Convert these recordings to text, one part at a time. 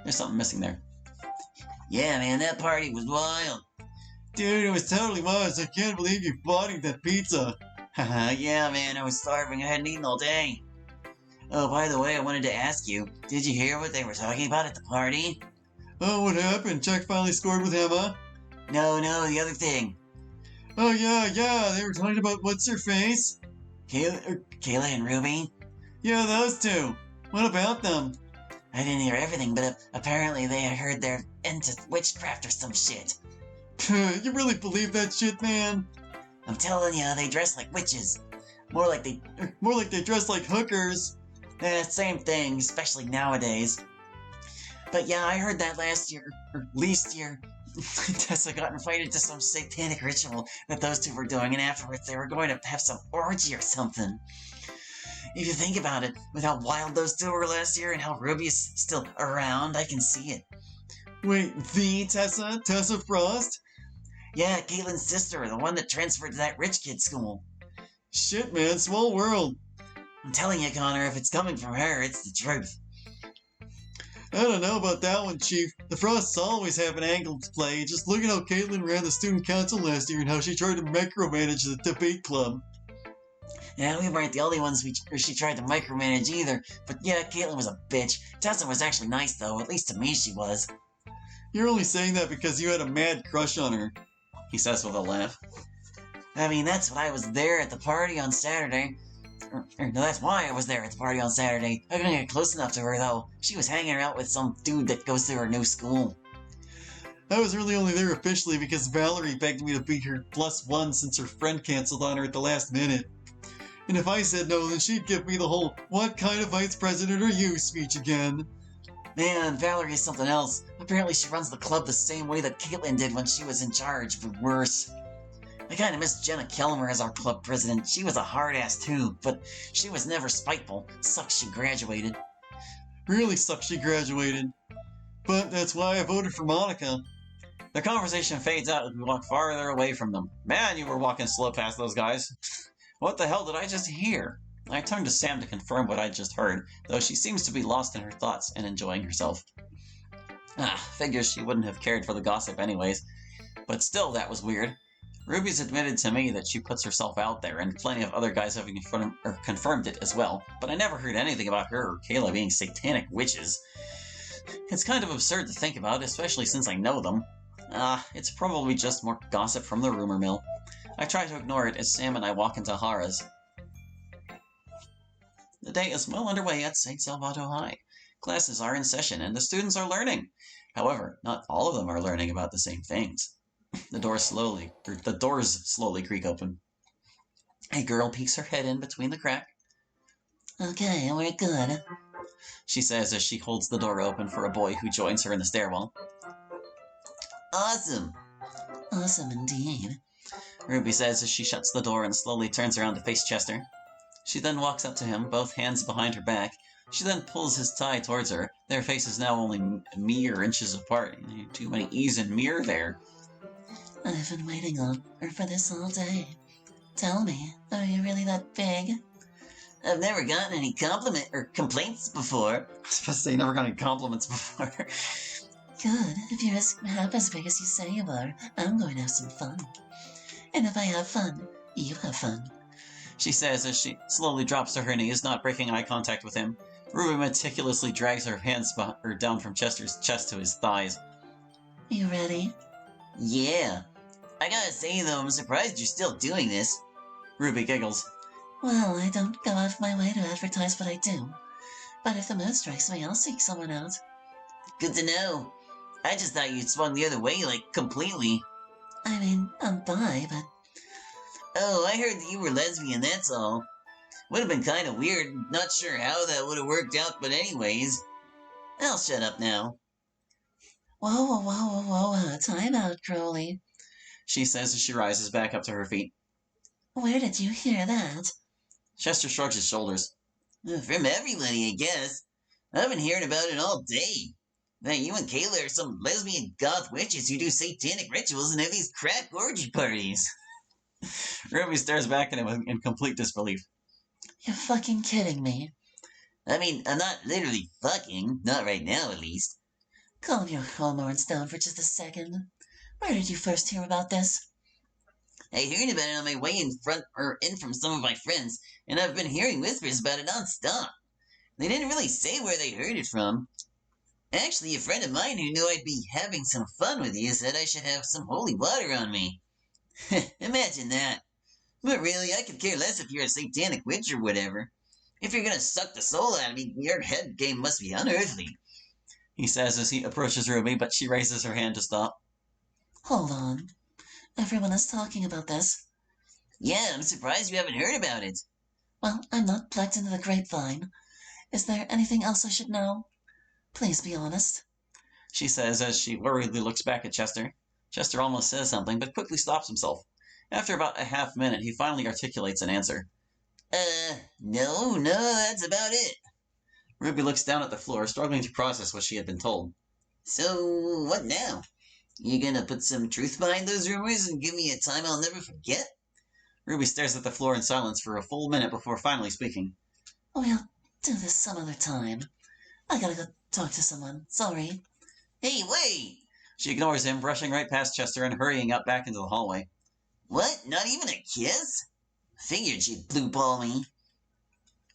There's something missing there. Yeah, man, that party was wild. Dude, it was totally was. I can't believe you bought that pizza. Haha, yeah, man, I was starving. I hadn't eaten all day. Oh, by the way, I wanted to ask you, did you hear what they were talking about at the party? Oh, what happened? Chuck finally scored with Emma? No, the other thing. Oh, yeah, they were talking about what's-her-face? Kayla and Ruby? Yeah, those two. What about them? I didn't hear everything, but apparently they heard they're into witchcraft or some shit. You really believe that shit, man? I'm telling you, they dress like witches. More like they dress like hookers. Same thing, especially nowadays. But yeah, I heard that last year. Tessa got invited to some satanic ritual that those two were doing, and afterwards they were going to have some orgy or something. If you think about it, with how wild those two were last year and how Ruby is still around, I can see it. Wait, the Tessa? Tessa Frost? Yeah, Caitlin's sister, the one that transferred to that rich kid school. Shit, man, small world. I'm telling you, Connor, if it's coming from her, it's the truth. I don't know about that one, Chief. The Frosts always have an angle to play. Just look at how Caitlin ran the student council last year and how she tried to micromanage the debate club. Yeah, we weren't the only ones she tried to micromanage either. But yeah, Caitlin was a bitch. Tessa was actually nice, though. At least to me, she was. You're only saying that because you had a mad crush on her, he says with a laugh. I mean, that's why I was there at the party on Saturday. No, that's why I was there at the party on Saturday. I couldn't get close enough to her, though. She was hanging out with some dude that goes to her new school. I was really only there officially because Valerie begged me to be her +1 since her friend canceled on her at the last minute. And if I said no, then she'd give me the whole, "What kind of vice president are you?" speech again. Man, Valerie's something else. Apparently she runs the club the same way that Caitlin did when she was in charge, but worse. I kinda miss Jenna Kelmer as our club president. She was a hard-ass too, but she was never spiteful. Sucks she graduated. Really sucks she graduated. But that's why I voted for Monica. The conversation fades out as we walk farther away from them. Man, you were walking slow past those guys. What the hell did I just hear? I turned to Sam to confirm what I just heard, though she seems to be lost in her thoughts and enjoying herself. Figures she wouldn't have cared for the gossip anyways. But still, that was weird. Ruby's admitted to me that she puts herself out there, and plenty of other guys have confirmed it as well, but I never heard anything about her or Kayla being satanic witches. It's kind of absurd to think about, especially since I know them. It's probably just more gossip from the rumor mill. I try to ignore it as Sam and I walk into Hara's. The day is well underway at St. Salvato High. Classes are in session and the students are learning. However, not all of them are learning about the same things. The doors slowly creak open. A girl peeks her head in between the crack. Okay, we're good, she says as she holds the door open for a boy who joins her in the stairwell. Awesome! Awesome indeed, Ruby says as she shuts the door and slowly turns around to face Chester. She then walks up to him, both hands behind her back. She then pulls his tie towards her. Their faces now only mere inches apart. Too many E's in mirror there. I've been waiting for this all day. Tell me, are you really that big? I've never gotten any complaints before. I was supposed to say never got any compliments before. Good. If you're half as big as you say you are, I'm going to have some fun. And if I have fun, you have fun, she says as she slowly drops to her knees, not breaking eye contact with him. Ruby meticulously drags her hands down from Chester's chest to his thighs. You ready? Yeah. I gotta say, though, I'm surprised you're still doing this. Ruby giggles. Well, I don't go out of my way to advertise what I do. But if the mood strikes me, I'll seek someone out. Good to know. I just thought you'd swung the other way, completely. I mean, I'm bi, but... Oh, I heard that you were lesbian, that's all. Would have been kind of weird, not sure how that would have worked out, but anyways. I'll shut up now. Whoa, time out, Crowley, she says as she rises back up to her feet. Where did you hear that? Chester shrugs his shoulders. From everybody, I guess. I've been hearing about it all day. That you and Kayla are some lesbian goth witches who do satanic rituals and have these crap orgy parties. Ruby stares back at him in complete disbelief. You're fucking kidding me. I mean, I'm not literally fucking, not right now at least. Calm your hormones down for just a second. Where did you first hear about this? I heard about it on my way in from some of my friends, and I've been hearing whispers about it nonstop. They didn't really say where they heard it from. Actually, a friend of mine who knew I'd be having some fun with you said I should have some holy water on me. Imagine that. But really, I could care less if you're a satanic witch or whatever. If you're gonna suck the soul out of me, your head game must be unearthly, he says as he approaches Ruby, but she raises her hand to stop. Hold on. Everyone is talking about this. Yeah, I'm surprised you haven't heard about it. Well, I'm not plugged into the grapevine. Is there anything else I should know? Please be honest, she says as she worriedly looks back at Chester. Chester almost says something, but quickly stops himself. After about a half minute, he finally articulates an answer. No, that's about it. Ruby looks down at the floor, struggling to process what she had been told. So, what now? You gonna put some truth behind those rumors and give me a time I'll never forget? Ruby stares at the floor in silence for a full minute before finally speaking. We'll do this some other time. I gotta go talk to someone. Sorry. Hey, wait! She ignores him, brushing right past Chester and hurrying out back into the hallway. What? Not even a kiss? Figured she'd blue ball me.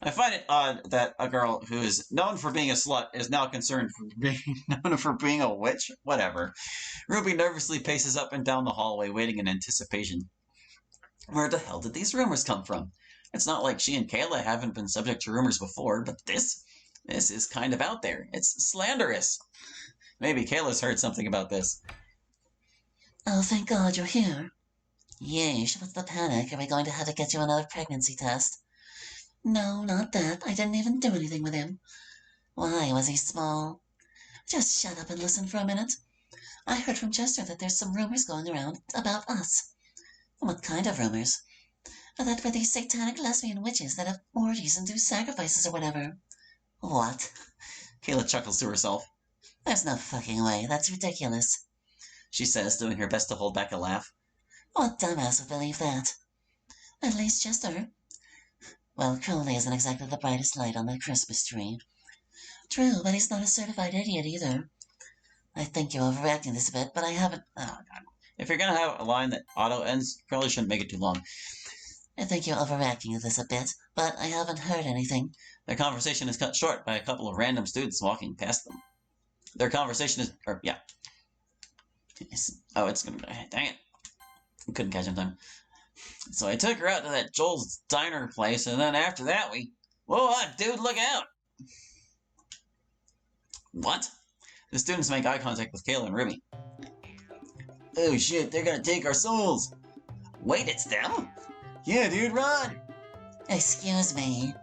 I find it odd that a girl who is known for being a slut is now concerned for being known for being a witch. Whatever. Ruby nervously paces up and down the hallway, waiting in anticipation. Where the hell did these rumors come from? It's not like she and Kayla haven't been subject to rumors before, but this is kind of out there. It's slanderous. Maybe Kayla's heard something about this. Oh, thank God you're here. Yeesh, what's the panic? Are we going to have to get you another pregnancy test? No, not that. I didn't even do anything with him. Why, was he small? Just shut up and listen for a minute. I heard from Chester that there's some rumors going around about us. What kind of rumors? That we're these satanic lesbian witches that have orgies and do sacrifices or whatever. What? Kayla chuckles to herself. There's no fucking way. That's ridiculous, she says, doing her best to hold back a laugh. What dumbass would believe that? At least Chester. Well, Crowley isn't exactly the brightest light on the Christmas tree. True, but he's not a certified idiot either. I think you're overacting this a bit, but I haven't... Oh, God. If you're going to have a line that auto ends, probably shouldn't make it too long. I think you're overacting this a bit, but I haven't heard anything. Their conversation is cut short by a couple of random students walking past them. Their conversation is... Oh, it's going to... Dang it. I couldn't catch him time. So I took her out to that Joel's Diner place, and then after that we... Whoa, dude, look out! What? The students make eye contact with Kayla and Ruby. Oh shit, they're gonna take our souls! Wait, it's them? Yeah, dude, run! Excuse me,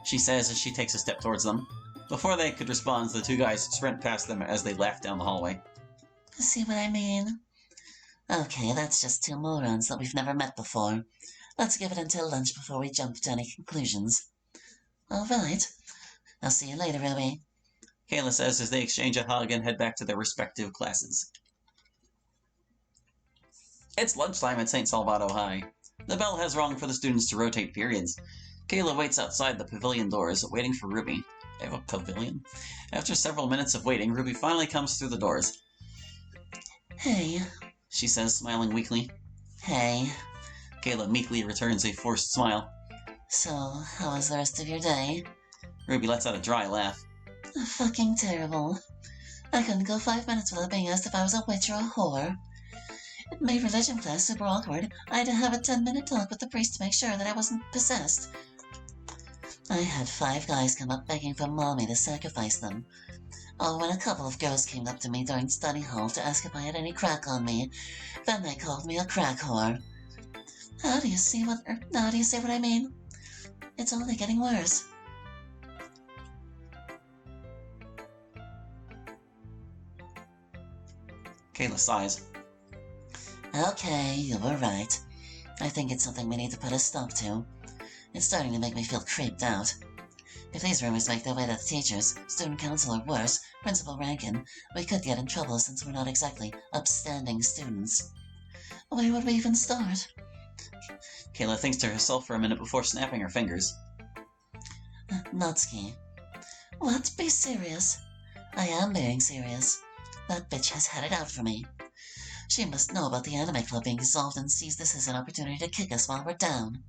she says as she takes a step towards them. Before they could respond, the two guys sprint past them as they laugh down the hallway. See what I mean? Okay, that's just two morons that we've never met before. Let's give it until lunch before we jump to any conclusions. All right. I'll see you later, Ruby. Kayla says as they exchange a hug and head back to their respective classes. It's lunchtime at St. Salvato High. The bell has rung for the students to rotate periods. Kayla waits outside the pavilion doors, waiting for Ruby. They have a pavilion? After several minutes of waiting, Ruby finally comes through the doors. Hey, she says, smiling weakly. Hey. Kayla meekly returns a forced smile. So, how was the rest of your day? Ruby lets out a dry laugh. Fucking terrible. I couldn't go 5 minutes without being asked if I was a witch or a whore. It made religion class super awkward. I had to have a 10-minute talk with the priest to make sure that I wasn't possessed. I had 5 guys come up begging for mommy to sacrifice them. Oh, when a couple of girls came up to me during study hall to ask if I had any crack on me, then they called me a crack whore. How do you see what I mean? It's only getting worse. Kayla sighs. Okay, you were right. I think it's something we need to put a stop to. It's starting to make me feel creeped out. If these rumors make their way to the teachers, student council, or worse, Principal Rankin, we could get in trouble since we're not exactly upstanding students. Where would we even start? Kayla thinks to herself for a minute before snapping her fingers. Natsuki. What? Be serious. I am being serious. That bitch has had it out for me. She must know about the anime club being dissolved and sees this as an opportunity to kick us while we're down.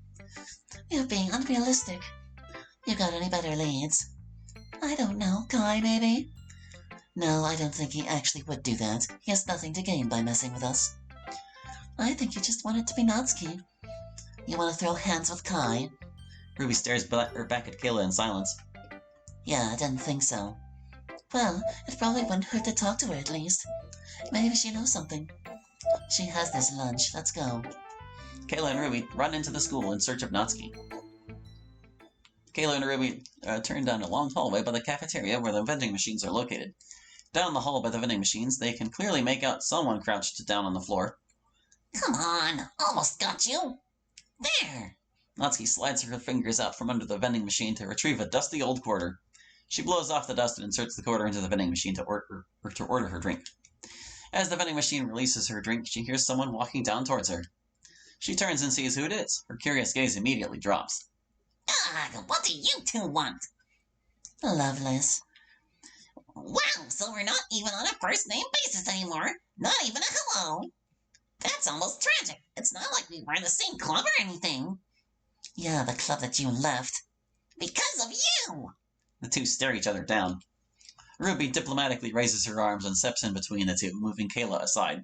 You're being unrealistic. You got any better leads? I don't know. Kai, maybe? No, I don't think he actually would do that. He has nothing to gain by messing with us. I think you just want it to be Natsuki. You want to throw hands with Kai? Ruby stares back at Kayla in silence. Yeah, I didn't think so. Well, it probably wouldn't hurt to talk to her at least. Maybe she knows something. She has this lunch. Let's go. Kayla and Ruby run into the school in search of Natsuki. Kayla and Ruby turn down a long hallway by the cafeteria where the vending machines are located. Down the hall by the vending machines, they can clearly make out someone crouched down on the floor. Come on, almost got you. There. Natsuki slides her fingers out from under the vending machine to retrieve a dusty old quarter. She blows off the dust and inserts the quarter into the vending machine to order her drink. As the vending machine releases her drink, she hears someone walking down towards her. She turns and sees who it is. Her curious gaze immediately drops. Ugh, what do you two want? Loveless. Wow, so we're not even on a first-name basis anymore. Not even a hello. That's almost tragic. It's not like we were in the same club or anything. Yeah, the club that you left. Because of you! The two stare each other down. Ruby diplomatically raises her arms and steps in between the two, moving Kayla aside.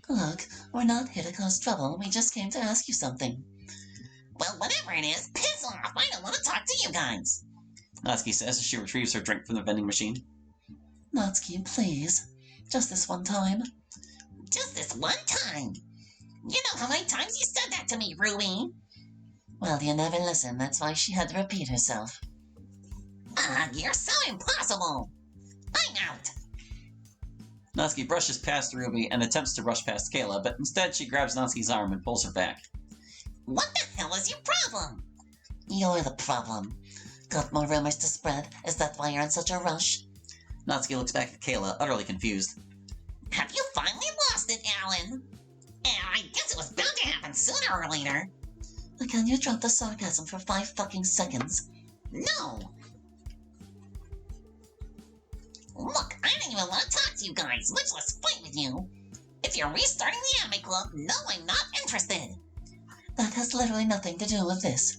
Look, we're not here to cause trouble. We just came to ask you something. Well, whatever it is, piss off. I don't want to talk to you guys. Natsuki says as she retrieves her drink from the vending machine. Natsuki, please. Just this one time. Just this one time? You know how many times you said that to me, Ruby? Well, you never listen. That's why she had to repeat herself. Ugh, you're so impossible. I'm out. Natsuki brushes past Ruby and attempts to brush past Kayla, but instead she grabs Natsuki's arm and pulls her back. What the hell is your problem? You're the problem. Got more rumors to spread? Is that why you're in such a rush? Natsuki looks back at Kayla, utterly confused. Have you finally lost it, Alan? I guess it was bound to happen sooner or later. Can you drop the sarcasm for 5 fucking seconds? No! Look, I don't even want to talk to you guys, much less fight with you. If you're restarting the anime club, no, I'm not interested. That has literally nothing to do with this.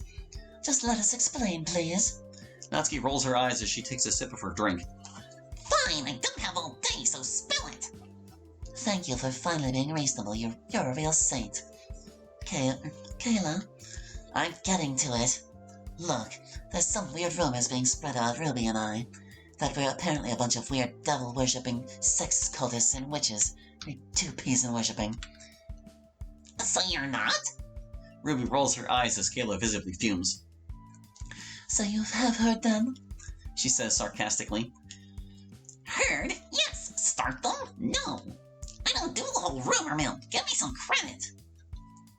Just let us explain, please. Natsuki rolls her eyes as she takes a sip of her drink. Fine, I don't have all day, so spill it. Thank you for finally being reasonable. You're a real saint. Kayla, I'm getting to it. Look, there's some weird rumors being spread about Ruby and I. That we're apparently a bunch of weird devil-worshipping sex cultists and witches. We're two peas in worshipping. So you're not? Ruby rolls her eyes as Kayla visibly fumes. So you have heard them? She says sarcastically. Heard? Yes. Start them? No. I don't do the whole rumor mill. Give me some credit.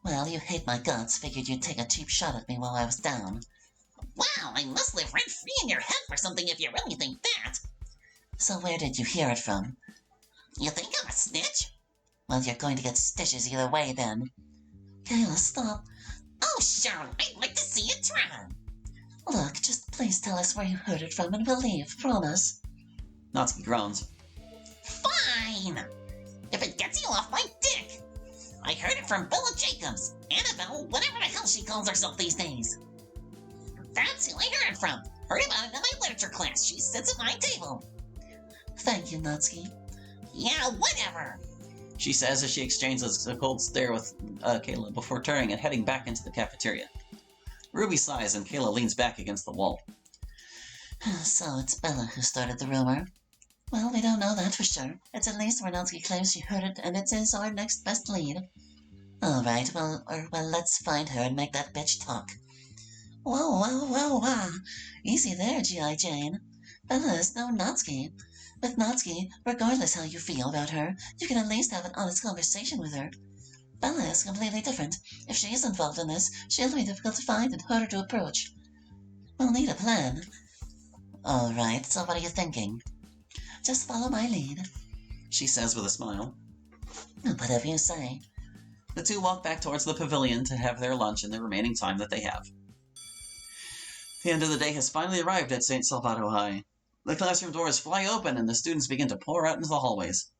Well, you hate my guts. Figured you'd take a cheap shot at me while I was down. Wow, I must live rent-free in your head for something if you really think that. So where did you hear it from? You think I'm a snitch? Well, you're going to get stitches either way then. Kayla, stop. Oh, sure, I'd like to see you try. Look, just please tell us where you heard it from and we'll leave, promise. Natsuki groans. Fine! If it gets you off my dick! I heard it from Bella Jacobs, Annabelle, whatever the hell she calls herself these days. That's who I heard it from. Heard about it in my literature class. She sits at my table. Thank you, Natsuki. Yeah, whatever. She says as she exchanges a cold stare with Kayla before turning and heading back into the cafeteria. Ruby sighs and Kayla leans back against the wall. So it's Bella who started the rumor. Well, we don't know that for sure. It's at least where Natsuki claims she heard it, and it is our next best lead. All right, well, let's find her and make that bitch talk. Whoa. Easy there, G.I. Jane. Bella is no Natsuki. With Natsuki, regardless how you feel about her, you can at least have an honest conversation with her. Bella is completely different. If she is involved in this, she'll be difficult to find and harder to approach. We'll need a plan. All right, so what are you thinking? Just follow my lead, she says with a smile. Whatever you say. The two walk back towards the pavilion to have their lunch in the remaining time that they have. The end of the day has finally arrived at St. Salvato High. The classroom doors fly open and the students begin to pour out into the hallways.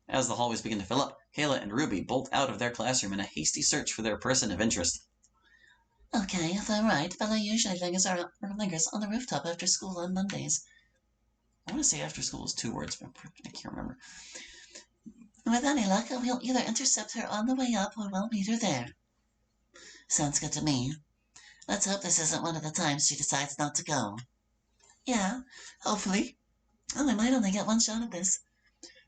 As the hallways begin to fill up, Kayla and Ruby bolt out of their classroom in a hasty search for their person of interest. Okay, if I'm right, Bella usually lingers on the rooftop after school on Mondays. I want to say after school is 2 words, but I can't remember. With any luck, we'll either intercept her on the way up or we'll meet her there. Sounds good to me. Let's hope this isn't one of the times she decides not to go. Yeah, hopefully. Oh, I might only get one shot at this,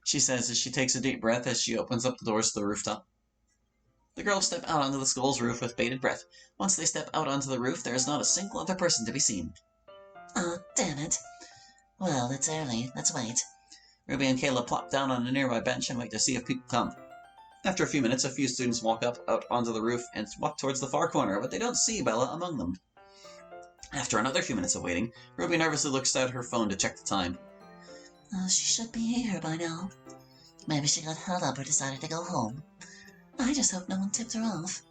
she says as she takes a deep breath as she opens up the doors to the rooftop. The girls step out onto the school's roof with bated breath. Once they step out onto the roof, there is not a single other person to be seen. Oh, damn it. Well, it's early. Let's wait. Ruby and Kayla plop down on a nearby bench and wait to see if people come. After a few minutes, a few students walk out onto the roof and walk towards the far corner, but they don't see Bella among them. After another few minutes of waiting, Ruby nervously looks at her phone to check the time. She should be here by now. Maybe she got held up or decided to go home. I just hope no one tipped her off.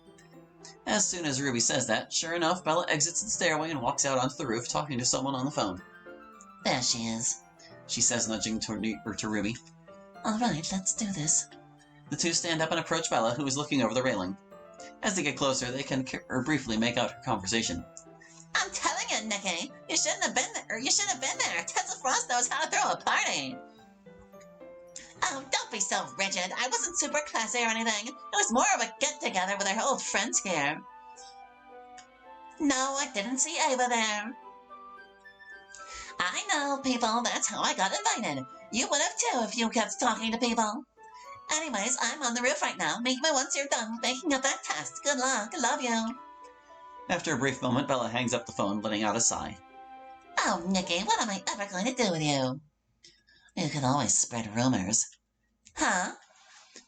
As soon as Ruby says that, sure enough, Bella exits the stairway and walks out onto the roof talking to someone on the phone. There she is, she says, nudging to Ruby. All right, let's do this. The two stand up and approach Bella, who is looking over the railing. As they get closer, they can briefly make out her conversation. I'm telling you, Nikki, you shouldn't have been there. You should have been there. Tessa Frost knows how to throw a party. Oh, don't be so rigid. I wasn't super classy or anything. It was more of a get-together with our old friends here. No, I didn't see Ava there. I know, people. That's how I got invited. You would have too if you kept talking to people. Anyways, I'm on the roof right now. Meet me once you're done making up that test. Good luck. Love you. After a brief moment, Bella hangs up the phone, letting out a sigh. Oh, Nikki, what am I ever going to do with you? You can always spread rumors. Huh?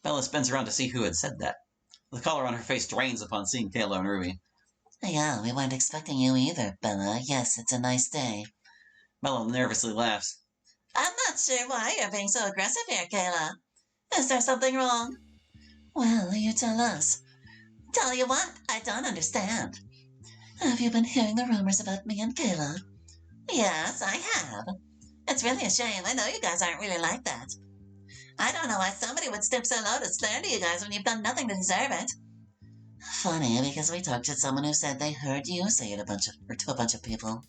Bella spins around to see who had said that. The color on her face drains upon seeing Kayla and Ruby. Yeah, we weren't expecting you either, Bella. Yes, it's a nice day. Bella nervously laughs. I'm not sure why you're being so aggressive here, Kayla. Is there something wrong? Well, you tell us. Tell you what, I don't understand. Have you been hearing the rumors about me and Kayla? Yes, I have. It's really a shame. I know you guys aren't really like that. I don't know why somebody would stoop so low to slander you guys when you've done nothing to deserve it. Funny, because we talked to someone who said they heard you say it to a bunch of people.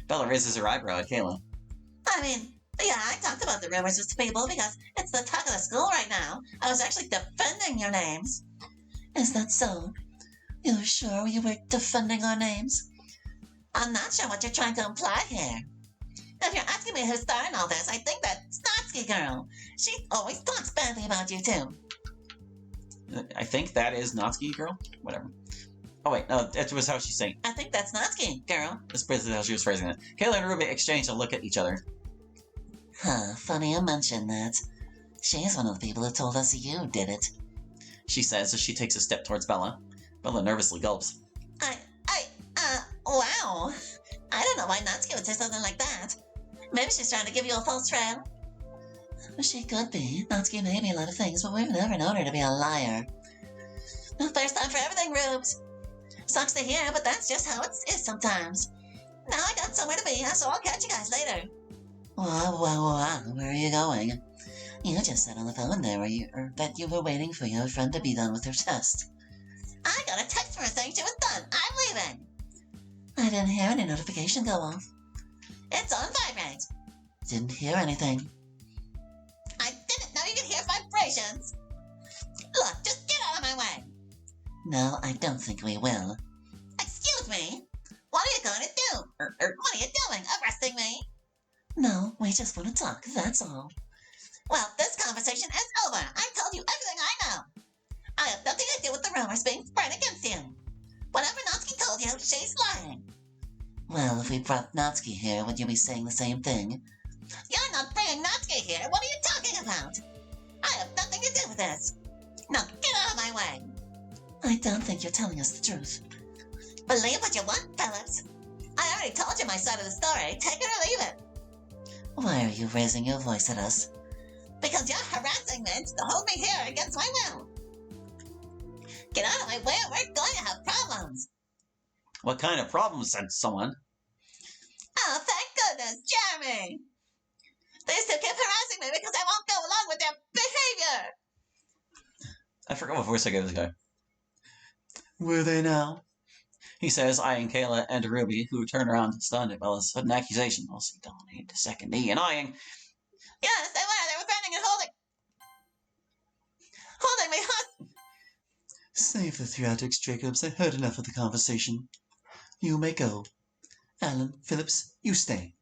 Bella raises her eyebrow at Kayla. I mean, yeah, I talked about the rumors with people because it's the talk of the school right now. I was actually defending your names. Is that so? You're sure you were defending our names? I'm not sure what you're trying to imply here. If you're asking me who's starting all this, I think that Snotsky girl. She always talks badly about you, too. I think that is Notsky girl? Whatever. Oh, wait, no, that was how she's saying. I think that's Snotsky girl. That's basically how she was phrasing it. Kayla and Ruby exchange a look at each other. Huh, funny you mention that. She's one of the people who told us you did it. She says as she takes a step towards Bella. Bella nervously gulps. Wow. I don't know why Natsuki would say something like that. Maybe she's trying to give you a false trail. She could be. Natsuki may be a lot of things, but we've never known her to be a liar. First time for everything, Rubes. Sucks to hear, but that's just how it is sometimes. Now I got somewhere to be, so I'll catch you guys later. Wow, where are you going? You just said on the phone there that you were waiting for your friend to be done with her test. I got a text from her saying she was done. I'm leaving. I didn't hear any notification go off. It's on vibrate. Didn't hear anything. I didn't know you could hear vibrations. Look, just get out of my way. No, I don't think we will. Excuse me? What are you going to do? What are you doing? Arresting me? No, we just want to talk, that's all. Well, this conversation is over. I told you everything I know. I have nothing to do with the rumors being spread against you. Whatever Natsuki told you, she's lying. Well, if we brought Natsuki here, would you be saying the same thing? You're not bringing Natsuki here. What are you talking about? I have nothing to do with this. Now get out of my way. I don't think you're telling us the truth. Believe what you want, Phillips. I already told you my side of the story. Take it or leave it. Why are you raising your voice at us? Because you're harassing me to hold me here against my will. Get out of my way or we're going to have problems. What kind of problems, said someone. Oh, thank goodness, Jeremy. These two keep harassing me because I won't go along with their behavior. I forgot what voice I gave this guy. Were they now? He says, eyeing Kayla and Ruby, who turn around stunned at Bella's sudden accusation. Also, Donnie to second knee and eyeing. Yes, they were. They were threatening and holding me hostage. Save the theatrics, Jacobs. I heard enough of the conversation. You may go. Alan, Phillips, you stay.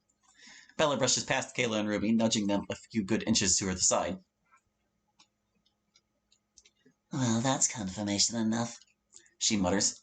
Bella brushes past Kayla and Ruby, nudging them a few good inches to her side. Well, that's confirmation enough, She mutters.